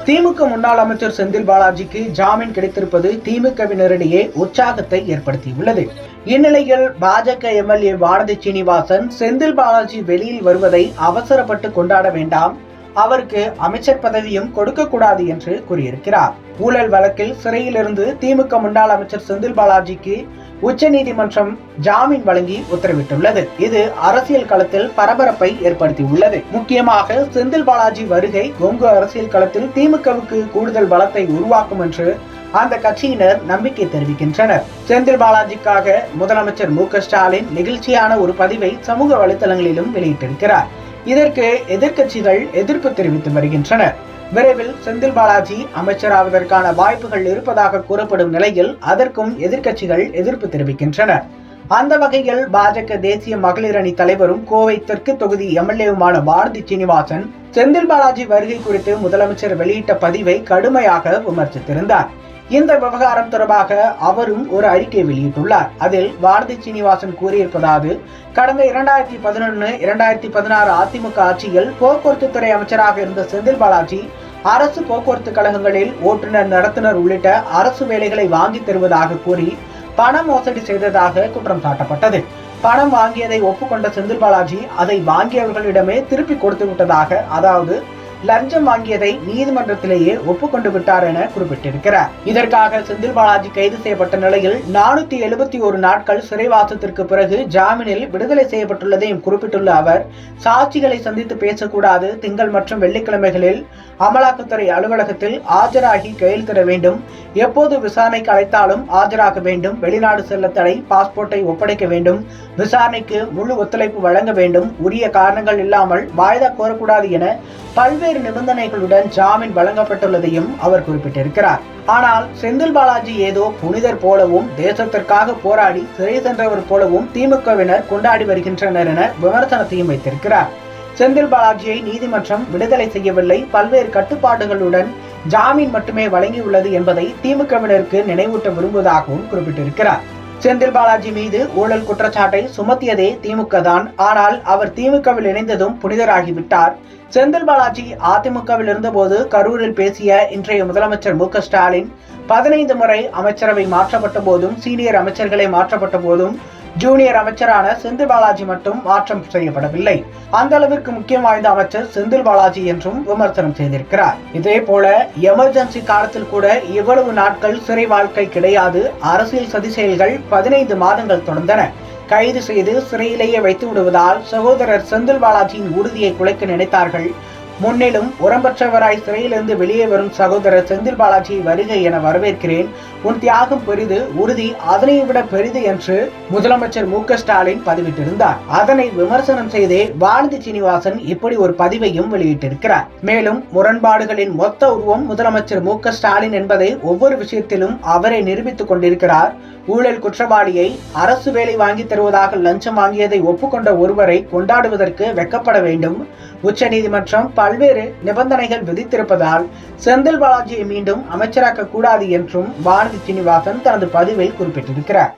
திமுக முன்னாள் அமைச்சர் செந்தில் பாலாஜிக்கு ஜாமீன் கிடைத்திருப்பது திமுகவினரிடையே உற்சாகத்தை ஏற்படுத்தியுள்ளது. இந்நிலையில் பாஜக எம்எல்ஏ வானதி சீனிவாசன் செந்தில் பாலாஜி வெளியில் வருவதை அவசரப்பட்டு கொண்டாட வேண்டாம், அவருக்கு அமைச்சர் பதவியும் கொடுக்கக்கூடாது என்று கூறியிருக்கிறார். ஊழல் வழக்கில் சிறையிலிருந்து திமுக முன்னாள் அமைச்சர் செந்தில் பாலாஜிக்கு உச்சநீதிமன்றம் ஜாமீன் வழங்கி உத்தரவிட்டுள்ளது. இது அரசியல் களத்தில் பரபரப்பை ஏற்படுத்தியுள்ளது. முக்கியமாக செந்தில் பாலாஜி வருகை கொங்கு அரசியல் களத்தில் திமுகவுக்கு கூடுதல் பலத்தை உருவாக்கும் என்று அந்த கட்சியினர் நம்பிக்கை தெரிவிக்கின்றனர். செந்தில் பாலாஜிக்காக முதலமைச்சர் மு.க.ஸ்டாலின் நெகிழ்ச்சியான ஒரு பதிவை சமூக வலைதளங்களிலும் வெளியிட்டிருக்கிறார். இதற்கு எதிர்க்கட்சிகள் எதிர்ப்பு தெரிவித்து வருகின்றனர். விரைவில் செந்தில் பாலாஜி அமைச்சராவதற்கான வாய்ப்புகள் இருப்பதாக கூறப்படும் நிலையில் அதற்கும் எதிர்க்கட்சிகள் எதிர்ப்பு தெரிவிக்கின்றனர். அந்த வகையில் பாஜக தேசிய மகளிர் அணி தலைவரும் கோவை தெற்கு தொகுதி எம்எல்ஏவுமான வானதி சீனிவாசன் செந்தில் பாலாஜி வருகை குறித்து முதலமைச்சர் வெளியிட்ட பதிவை கடுமையாக விமர்சித்திருந்தார். இந்த விவகாரம் தொடர்பாக அவரும் ஒரு அறிக்கை வெளியிட்டுள்ளார். அதில் வானதி சீனிவாசன் கூறியிருப்பதாவது: கடந்த 2011-2016 அதிமுக ஆட்சியில் போக்குவரத்து துறை அமைச்சராக இருந்த செந்தில் பாலாஜி அரசு போக்குவரத்து கழகங்களில் ஓட்டுநர், நடத்துனர் உள்ளிட்ட அரசு வேலைகளை வாங்கி தருவதாக கூறி பண மோசடி செய்ததாக குற்றம் சாட்டப்பட்டது. பணம் வாங்கியதை ஒப்புக்கொண்ட செந்தில் பாலாஜி அதை வாங்கியவர்களிடமே திருப்பி கொடுத்து விட்டதாக, அதாவது லஞ்சம் வாங்கியதை நீதிமன்றத்திலேயே ஒப்புக்கொண்டு விட்டார் என குறிப்பிட்டிருக்கிறார். இதற்காக செந்தில் பாலாஜி கைது செய்யப்பட்ட நிலையில் 471 நாட்கள் சிறைவாசத்திற்கு பிறகு ஜாமீனில் விடுதலை செய்யப்பட்டுள்ளதையும் குறிப்பிட்டுள்ள அவர், சாட்சிகளை சந்தித்து பேசக்கூடாது, திங்கள் மற்றும் வெள்ளிக்கிழமைகளில் அமலாக்கத்துறை அலுவலகத்தில் ஆஜராகி கையெழுத்திட வேண்டும், எப்போது விசாரணைக்கு அழைத்தாலும் ஆஜராக வேண்டும், வெளிநாடு செல்ல தடை, பாஸ்போர்ட்டை ஒப்படைக்க வேண்டும், விசாரணைக்கு முழு ஒத்துழைப்பு வழங்க வேண்டும், உரிய காரணங்கள் இல்லாமல் வாய்தா கோரக்கூடாது என பல்வேறு நிபந்தனைகளுடன் ஜாமீன் வழங்கப்பட்டுள்ளதையும் அவர் குறிப்பிட்டிருக்கிறார். ஆனால் செந்தில் பாலாஜி ஏதோ புனிதர் போலவும் தேசத்திற்காக போராடி சிறை சென்றவர் போலவும் திமுகவினர் கொண்டாடி வருகின்றனர் என விமர்சனத்தையும் வைத்திருக்கிறார். செந்தில் பாலாஜியை நீதிமன்றம் விடுதலை செய்யவில்லை, பல்வேறு கட்டுப்பாடுகளுடன் ஜாமீன் மட்டுமே வழங்கியுள்ளது என்பதை திமுகவினருக்கு நினைவூட்ட விரும்புவதாகவும் குறிப்பிட்டிருக்கிறார். செந்தில் பாலாஜி மீது ஊழல் குற்றச்சாட்டை சுமத்தியதே திமுக தான். ஆனால் அவர் திமுகவில் இணைந்ததும் புனிதராகிவிட்டார். செந்தில் பாலாஜி அதிமுகவில் இருந்தபோது கரூரில் பேசிய இன்றைய முதலமைச்சர் மு.க.ஸ்டாலின் 15 முறை அமைச்சரவை மாற்றப்பட்ட போதும், சீனியர் அமைச்சர்களை மாற்றப்பட்ட போதும் ஜூனியர் அமைச்சரான செந்தில் பாலாஜி மட்டும் மாற்றம் செய்யப்படவில்லை. அந்த அளவிற்கு முக்கியம் வாய்ந்த அமைச்சர் செந்தில் பாலாஜி என்றும் விமர்சனம் செய்திருக்கிறார். இதே போல எமர்ஜென்சி காலத்தில் கூட இவ்வளவு நாட்கள் சிறை வாழ்க்கை கிடையாது. அரசியல் சதி செயல்கள் 15 மாதங்கள் தொடர்ந்தன. கைது செய்து சிறையிலேயே வைத்து விடுவதால் சகோதரர் செந்தில் பாலாஜியின் உறுதியை குலைக்க நினைத்தார்கள். முன்னிலும் உரம்பற்றவராய் சிறையிலிருந்து வெளியே வரும் சகோதரர் செந்தில் பாலாஜி வருகை என வரவேற்கிறேன். உன் தியாகம் பெரிது, உறுதி அதனை விட பெரிது என்று முதலமைச்சர் மு.க.ஸ்டாலின் பதிவிட்டிருந்தார். அதனை விமர்சனம் செய்தே வானதி சீனிவாசன் இப்படி ஒரு பதிவையும் வெளியிட்டிருக்கிறார். மேலும் முரண்பாடுகளின் மொத்த உருவம் முதலமைச்சர் மு.க.ஸ்டாலின் என்பதை ஒவ்வொரு விஷயத்திலும் அவரை நிரூபித்துக் கொண்டிருக்கிறார். ஊழல் குற்றவாளியை அரசு வேலை வாங்கி தருவதாக லஞ்சம் வாங்கியதை ஒப்புக்கொண்ட ஒருவரை கொண்டாடுவதற்கு வெட்கப்பட வேண்டும். உச்சநீதிமன்றம் பல்வேறு நிபந்தனைகள் விதித்திருப்பதால் செந்தில் பாலாஜியை மீண்டும் அமைச்சராக்க கூடாது என்றும் வானதி சீனிவாசன் தனது பதிவில் குறிப்பிட்டிருக்கிறார்.